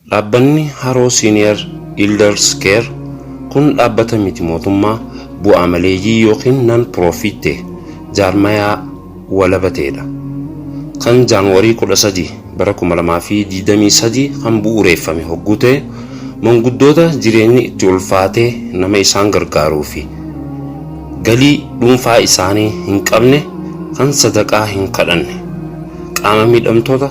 Dhaabbanni Haroo Senior Elders Care kun dhaabbata miti mootummaa bu'aa maleeyyii yookiin non-profit jaarmayaa walabateedha. Kan Jaanwarii 13 bara 2023 kan bu'uureeffame hogguu ta'e manguddoota jireenyi itti ulfaatee nama isaan gargaaruu fi galii dhuunfaa isaanii hin qabne kan sadaqaa hin kadhanne qaama miidhamtoota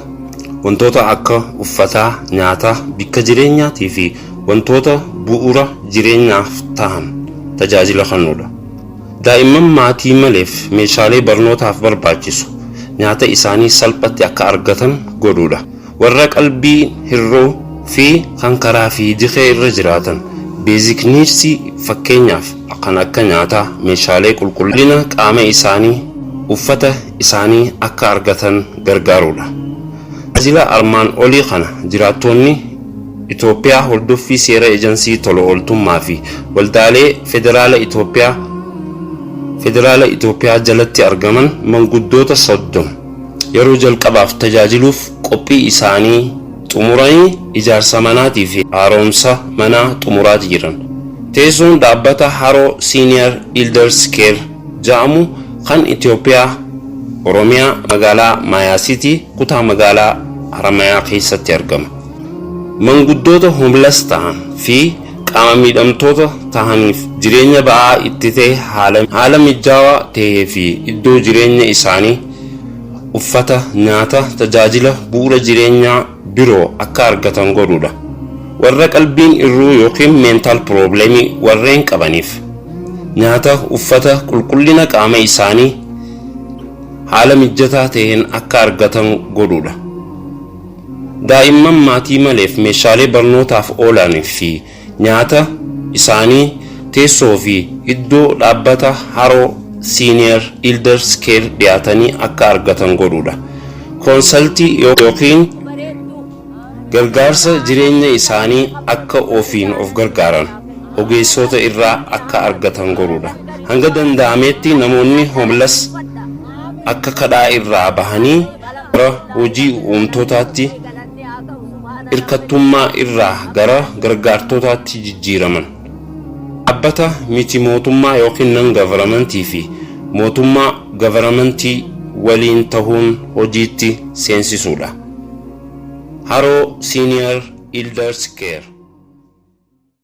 wantoota akka uffataa, nyaataa, bikka jireenyaatii fi wantoota bu'uura jireenyaaf ta'an tajaajila kennuudha. Daa'imman maatii maleef meeshaalee barnootaaf barbaachisu nyaata isaanii salphatti akka argatan godhuudha. Warra qalbii hir'uu fi kan karaa fi diqee irra jiraatan basic needs fakkeenyaaf kan akka nyaataa, meeshaalee qulqullina qaama isaanii, uffata isaanii akka argatan gargaaruudha. Tajaajila armaan olii kana jiraattonni Itoophiyaa hordoffii seera eejansii tola ooltummaa fi waldaalee federaala Itoophiyaa jalatti argaman manguddoota 30 yeroo jalqabaaf tajaajiluuf qophii isaanii xumuranii ijaarsa manaatii fi haaromsa manaa xumuraa jiran. Teessoon dhaabbata Haroo Senior Elders Care jedhamu kan Itoophiyaa Oromiyaa magaalaa Maayasiitii kutaa magaalaa Haramayaa keessatti argama. Manguddoota homeless ta'an fi qaama miidhamtoota ta'aniif jireenya ba'aa itti ta'e haala mijaawaa ta'ee fi iddoo jireenya isaanii uffata, nyaata, tajaajila bu'uura jireenyaa biroo akka argatan godhuudha. Warra qalbiin hir'uu yookiin mental problem warreen qabaniif nyaata, uffata, qulqullina qaama isaanii haala mijataa ta'een akka argatan godhuudha. Daa'imman maatii maleef meeshaalee barnootaaf oolan fi nyaata isaanii teessoo fi iddoo dhaabbata Haroo Senior Elders Care dhiyaatanii akka argatan godhuudha. Konsaltii yookiin gargaarsa jireenya isaanii akka ofiin of gargaaran ogeessota irraa akka argatan godhuudha. Hanga danda'ametti namoonni homeless akka kadhaa irraa bahanii gara hojii uumtootaatti hirkattummaa irraa gara gargaartotaatti jijjiiraman. Dhaabbata miti mootummaa yookiin non-governmentii fi mootummaa governmentii waliin ta'uun hojiitti seensisuudha. Haroo Senior Elders Care